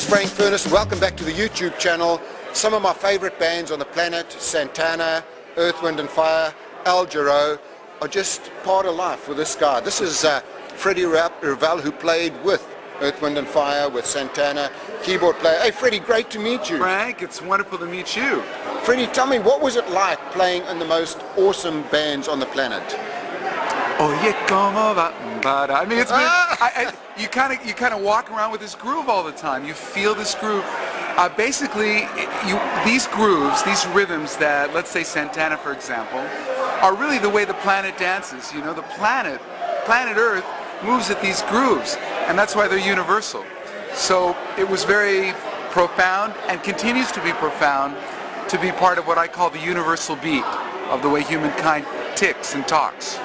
Frank Furness. Welcome back to the YouTube channel. Some of my favorite bands on the planet, Santana, Earth, Wind and Fire, Al Jarreau, are just part of life with this guy. This is Freddie Ravel, who played with Earth, Wind and Fire, with Santana, keyboard player. Hey Freddie, great to meet you. Frank, it's wonderful to meet you. Freddie, tell me, what was it like playing in the most awesome bands on the planet? Oh yeah, como va? I mean, it's been, you kind of walk around with this groove all the time. You feel this groove. Basically, these grooves, these rhythms that, let's say Santana, for example, are really the way the planet dances. You know, the planet Earth moves at these grooves, and that's why they're universal. So it was very profound, and continues to be profound, to be part of what I call the universal beat of the way humankind ticks and talks.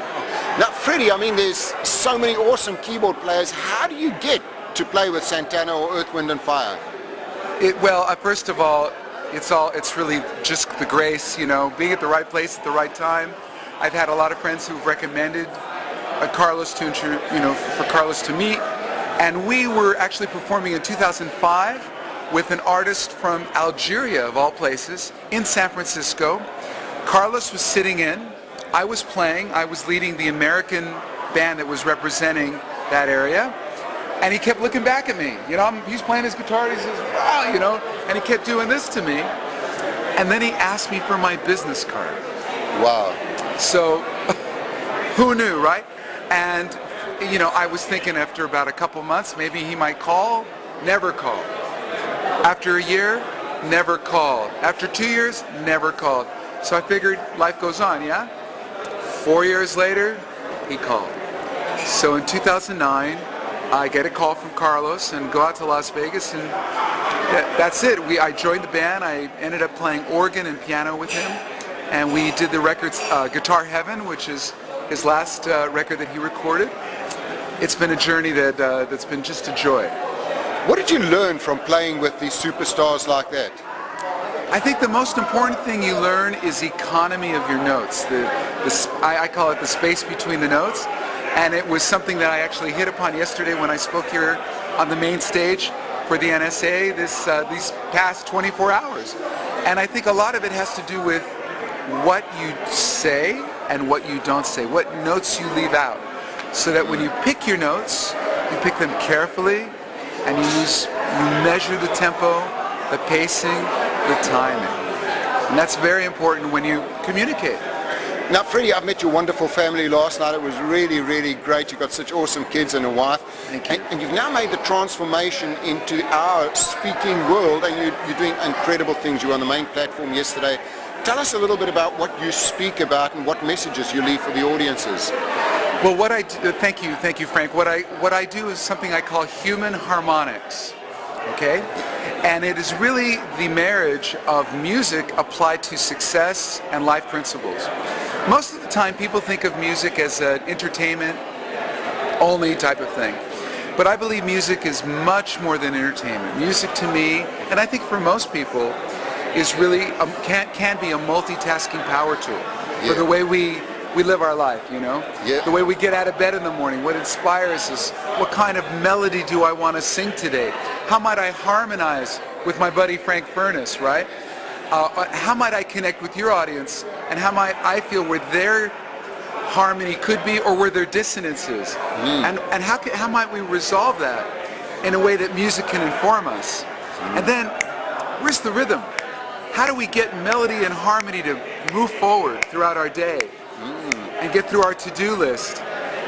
Now, Freddie, I mean, there's so many awesome keyboard players. How do you get to play with Santana or Earth, Wind and Fire? Well, first of all, it's really just the grace, you know, being at the right place at the right time. I've had a lot of friends who've recommended Carlos for Carlos to meet, and we were actually performing in 2005 with an artist from Algeria, of all places, in San Francisco. Carlos was sitting in. I was playing. I was leading the American band that was representing that area, and he kept looking back at me. You know, he's playing his guitar. And he says, "Wow," you know, and he kept doing this to me. And then he asked me for my business card. Wow. So, who knew, right? And you know, I was thinking after about a couple months, maybe he might call. Never called. After a year, never called. After 2 years, never called. So I figured life goes on, yeah? 4 years later, he called. So in 2009, I get a call from Carlos and go out to Las Vegas, and that's it. I joined the band. I ended up playing organ and piano with him, and we did the records Guitar Heaven, which is his last record that he recorded. It's been a journey that's been just a joy. What did you learn from playing with these superstars like that? I think the most important thing you learn is economy of your notes. I call it the space between the notes, and it was something that I actually hit upon yesterday when I spoke here on the main stage for the NSA these past 24 hours. And I think a lot of it has to do with what you say and what you don't say, what notes you leave out, so that when you pick your notes, you pick them carefully, and you measure the tempo, the pacing, the timing. And that's very important when you communicate. Now, Freddie, I've met your wonderful family last night. It was really, really great. You've got such awesome kids and a wife. Thank you. And you've now made the transformation into our speaking world, and you're doing incredible things. You were on the main platform yesterday. Tell us a little bit about what you speak about and what messages you leave for the audiences. Well, what I do, thank you, Frank. What I do is something I call human harmonics. Okay? And it is really the marriage of music applied to success and life principles. Most of the time people think of music as an entertainment only type of thing. But I believe music is much more than entertainment. Music to me, and I think for most people, is really can be a multitasking power tool for the way we live our life, you know? Yeah. The way we get out of bed in the morning, what inspires us, what kind of melody do I want to sing today? How might I harmonize with my buddy Frank Furness, right? How might I connect with your audience, and how might I feel where their harmony could be or where their dissonance is? And how might we resolve that in a way that music can inform us? And then, where's the rhythm? How do we get melody and harmony to move forward throughout our day? And get through our to-do list,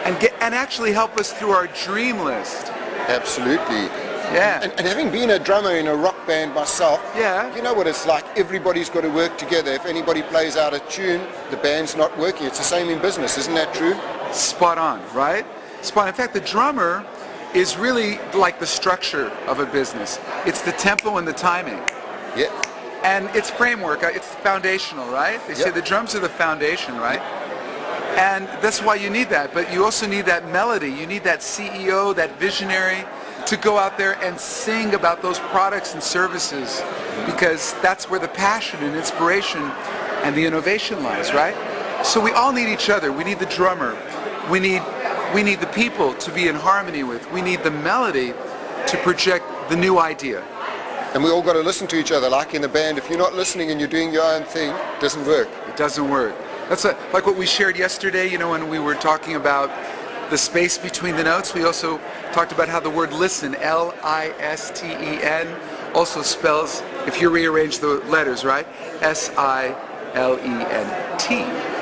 and actually help us through our dream list. Absolutely. Yeah. And having been a drummer in a rock band myself, yeah, you know what it's like. Everybody's got to work together. If anybody plays out of tune, the band's not working. It's the same in business, isn't that true? Spot on, right? Spot on. In fact, the drummer is really like the structure of a business. It's the tempo and the timing. Yeah. And it's framework. It's foundational, right? They say the drums are the foundation, right? And that's why you need that. But you also need that melody. You need that CEO, that visionary, to go out there and sing about those products and services, because that's where the passion and inspiration and the innovation lies, right? So we all need each other. We need the drummer. We need the people to be in harmony with. We need the melody to project the new idea. And we all got to listen to each other, like in the band. If you're not listening and you're doing your own thing, it doesn't work. It doesn't work. That's like what we shared yesterday, when we were talking about the space between the notes. We also talked about how the word listen, L-I-S-T-E-N, also spells, if you rearrange the letters, right, S-I-L-E-N-T.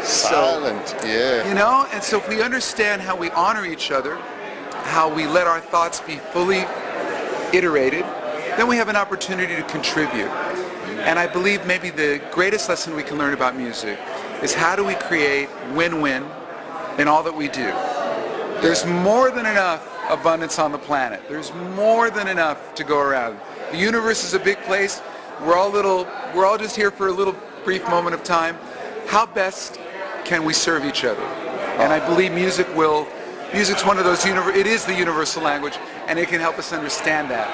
Silent, yeah. And so if we understand how we honor each other, how we let our thoughts be fully iterated, then we have an opportunity to contribute. And I believe maybe the greatest lesson we can learn about music is how do we create win-win in all that we do. There's more than enough abundance on the planet. There's more than enough to go around. The universe is a big place. We're all just here for a little brief moment of time. How best can we serve each other? And I believe music's one of those, it is the universal language, and it can help us understand that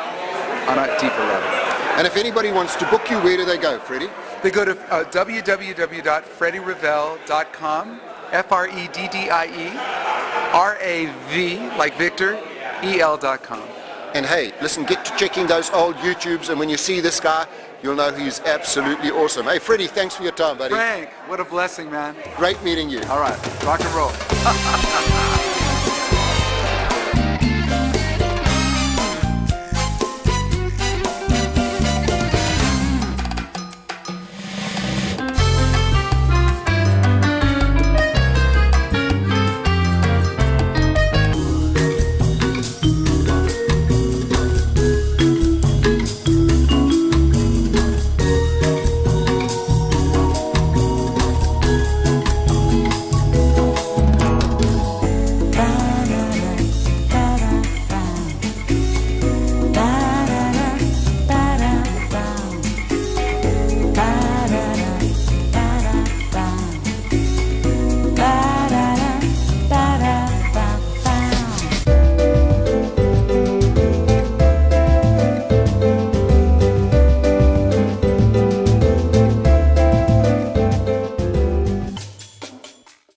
on a deeper level. And if anybody wants to book you, where do they go, Freddie? They go to www.freddierravel.com, F-R-E-D-D-I-E-R-A-V, like Victor, E-L.com. And hey, listen, get to checking those old YouTubes, and when you see this guy, you'll know he's absolutely awesome. Hey, Freddie, thanks for your time, buddy. Frank, what a blessing, man. Great meeting you. All right, rock and roll.